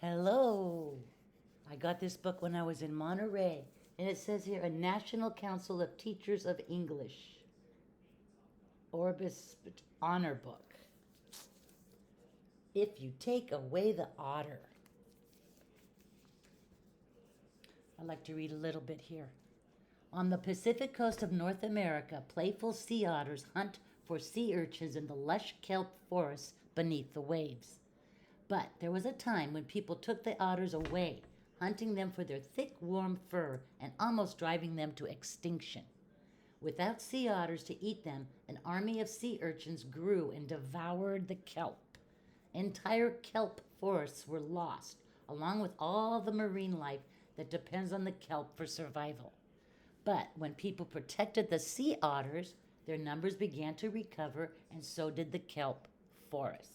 Hello. I got this book when I was in Monterey, and it says here a National Council of Teachers of English, Orbis Honor Book. If you take away the otter. I'd like to read a little bit here. On the Pacific coast of North America, playful sea otters hunt for sea urchins in the lush kelp forests beneath the waves. But there was a time when people took the otters away, hunting them for their thick, warm fur and almost driving them to extinction. Without sea otters to eat them, an army of sea urchins grew and devoured the kelp. Entire kelp forests were lost, along with all the marine life that depends on the kelp for survival. But when people protected the sea otters, their numbers began to recover, and so did the kelp forests.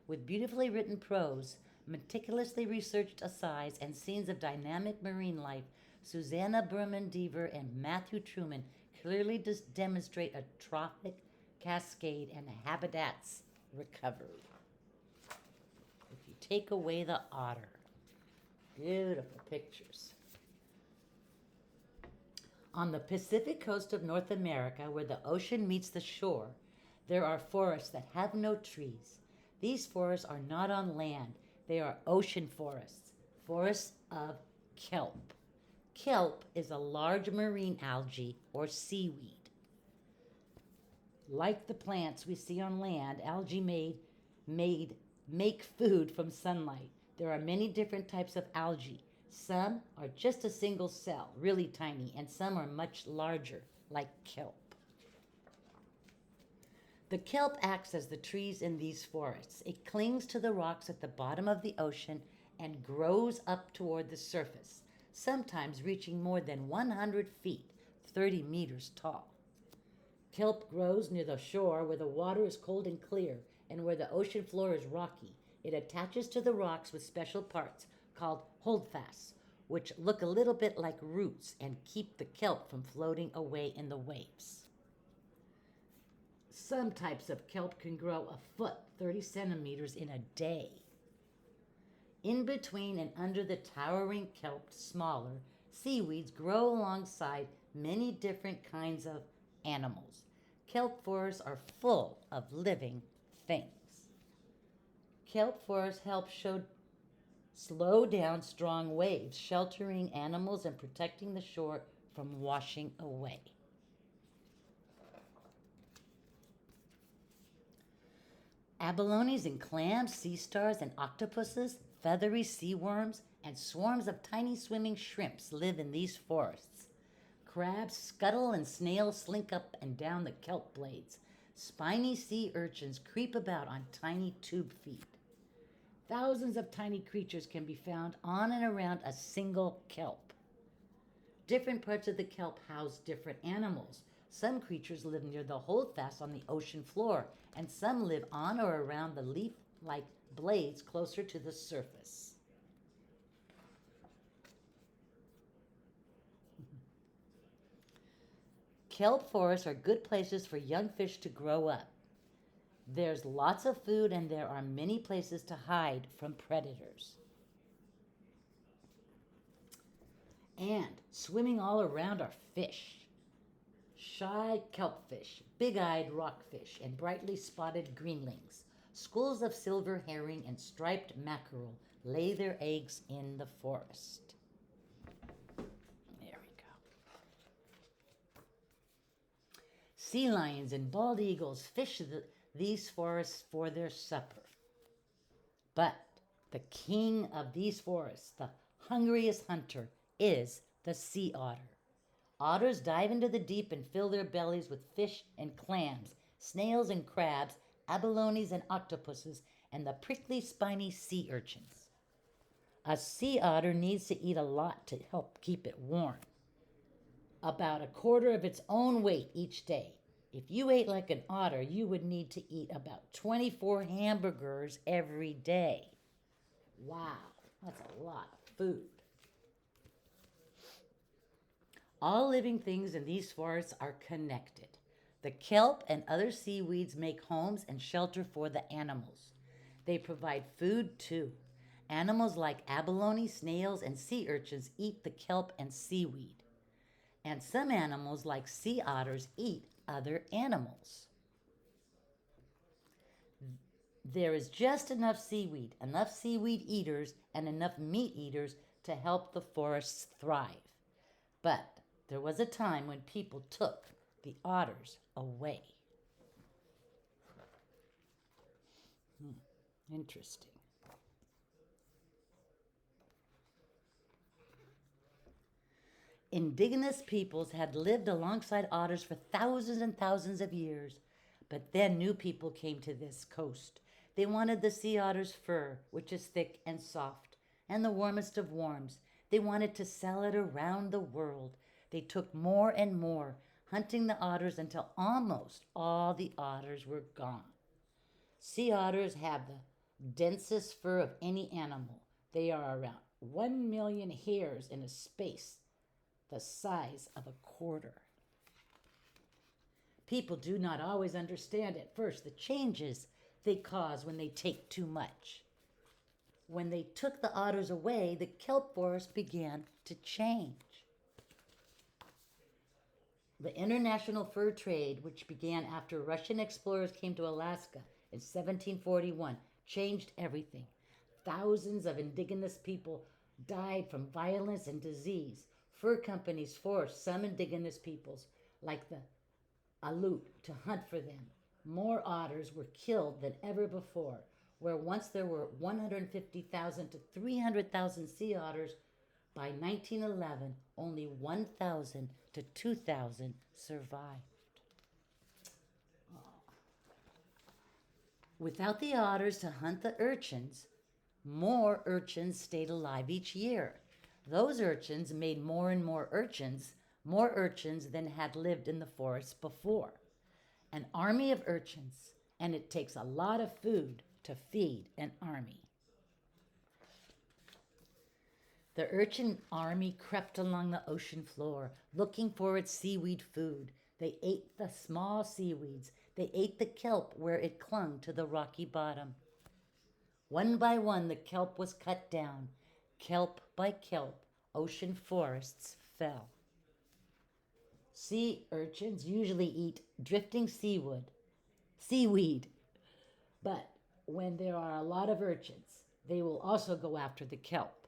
With beautifully written prose, meticulously researched asides, and scenes of dynamic marine life, Susanna Berman Deaver and Matthew Truman clearly demonstrate a trophic cascade and habitats recovery. If you take away the otter, beautiful pictures. On the Pacific coast of North America, where the ocean meets the shore, there are forests that have no trees. These forests are not on land, they are ocean forests, forests of kelp. Kelp is a large marine algae or seaweed. Like the plants we see on land, algae make food from sunlight. There are many different types of algae. Some are just a single cell, really tiny, and some are much larger, like kelp. The kelp acts as the trees in these forests. It clings to the rocks at the bottom of the ocean and grows up toward the surface, sometimes reaching more than 100 feet, 30 meters tall. Kelp grows near the shore where the water is cold and clear and where the ocean floor is rocky. It attaches to the rocks with special parts called holdfasts, which look a little bit like roots and keep the kelp from floating away in the waves. Some types of kelp can grow a foot, 30 centimeters, in a day. In between and under the towering kelp, smaller seaweeds grow alongside many different kinds of animals. Kelp forests are full of living things. Kelp forests help slow down strong waves, sheltering animals and protecting the shore from washing away. Abalones and clams, sea stars and octopuses, feathery sea worms, and swarms of tiny swimming shrimps live in these forests. Crabs scuttle and snails slink up and down the kelp blades. Spiny sea urchins creep about on tiny tube feet. Thousands of tiny creatures can be found on and around a single kelp. Different parts of the kelp house different animals. Some creatures live near the holdfast on the ocean floor, and some live on or around the leaf-like blades closer to the surface. Kelp forests are good places for young fish to grow up. There's lots of food and there are many places to hide from predators. And swimming all around are fish. Shy kelpfish, big-eyed rockfish, and brightly spotted greenlings. Schools of silver herring and striped mackerel lay their eggs in the forest. There we go. Sea lions and bald eagles fish these forests for their supper. But the king of these forests, the hungriest hunter, is the sea otter. Otters dive into the deep and fill their bellies with fish and clams, snails and crabs, abalones and octopuses, and the prickly, spiny sea urchins. A sea otter needs to eat a lot to help keep it warm. About a quarter of its own weight each day. If you ate like an otter, you would need to eat about 24 hamburgers every day. Wow, that's a lot of food. All living things in these forests are connected. The kelp and other seaweeds make homes and shelter for the animals. They provide food too. Animals like abalone, snails, and sea urchins eat the kelp and seaweed. And some animals, like sea otters, eat other animals. There is just enough seaweed eaters, and enough meat eaters to help the forests thrive. But there was a time when people took the otters away. Interesting. Indigenous peoples had lived alongside otters for thousands and thousands of years, but then new people came to this coast. They wanted the sea otter's fur, which is thick and soft, and the warmest of warms. They wanted to sell it around the world. They took more and more, hunting the otters until almost all the otters were gone. Sea otters have the densest fur of any animal. They are around 1 million hairs in a space the size of a quarter. People do not always understand at first the changes they cause when they take too much. When they took the otters away, the kelp forest began to change. The international fur trade, which began after Russian explorers came to Alaska in 1741, changed everything. Thousands of indigenous people died from violence and disease. Fur companies forced some indigenous peoples, like the Aleut, to hunt for them. More otters were killed than ever before. Where once there were 150,000 to 300,000 sea otters, by 1911, only 1,000 to 2,000 survived. Without the otters to hunt the urchins, more urchins stayed alive each year. Those urchins made more and more urchins than had lived in the forest before. An army of urchins, and it takes a lot of food to feed an army. The urchin army crept along the ocean floor, looking for its seaweed food. They ate the small seaweeds. They ate the kelp where it clung to the rocky bottom. One by one, the kelp was cut down. Kelp by kelp, ocean forests fell. Sea urchins usually eat drifting seaweed. But when there are a lot of urchins, they will also go after the kelp.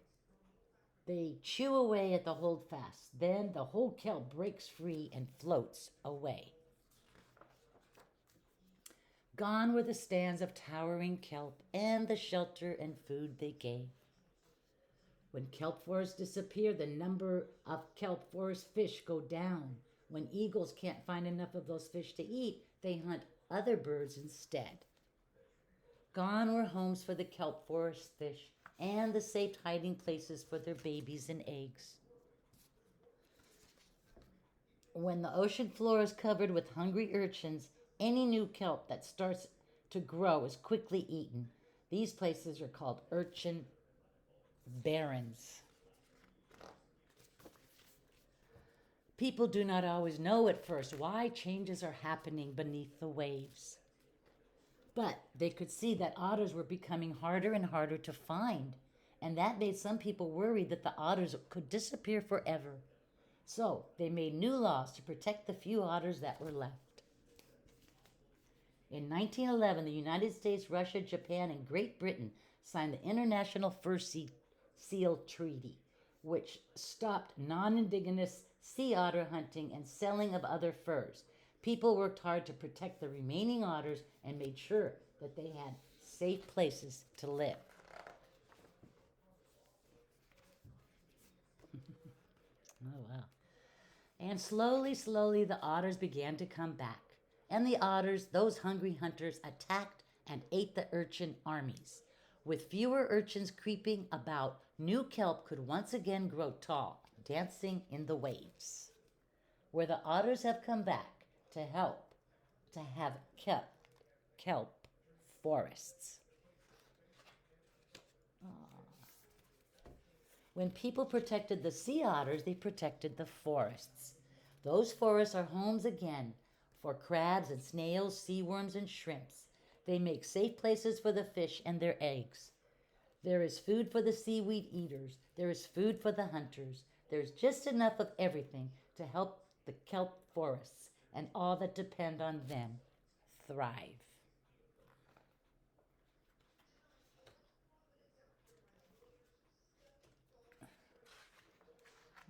They chew away at the holdfast. Then the whole kelp breaks free and floats away. Gone were the stands of towering kelp and the shelter and food they gave. When kelp forests disappear, the number of kelp forest fish go down. When eagles can't find enough of those fish to eat, they hunt other birds instead. Gone were homes for the kelp forest fish and the safe hiding places for their babies and eggs. When the ocean floor is covered with hungry urchins, any new kelp that starts to grow is quickly eaten. These places are called urchin barrens. People do not always know at first why changes are happening beneath the waves. But they could see that otters were becoming harder and harder to find, and that made some people worried that the otters could disappear forever. So they made new laws to protect the few otters that were left. In 1911, the United States, Russia, Japan, and Great Britain signed the International Fur Seal Treaty, which stopped non-indigenous sea otter hunting and selling of other furs. People worked hard to protect the remaining otters and made sure that they had safe places to live. Oh, wow. And slowly, the otters began to come back. And the otters, those hungry hunters, attacked and ate the urchin armies. With fewer urchins creeping about, new kelp could once again grow tall, dancing in the waves. Where the otters have come back to have kelp forests. When people protected the sea otters, they protected the forests. Those forests are homes again for crabs and snails, sea worms and shrimps. They make safe places for the fish and their eggs. There is food for the seaweed eaters. There is food for the hunters. There's just enough of everything to help the kelp forests and all that depend on them thrive.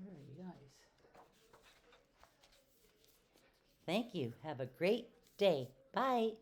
Where are you guys? Thank you. Have a great day. Bye.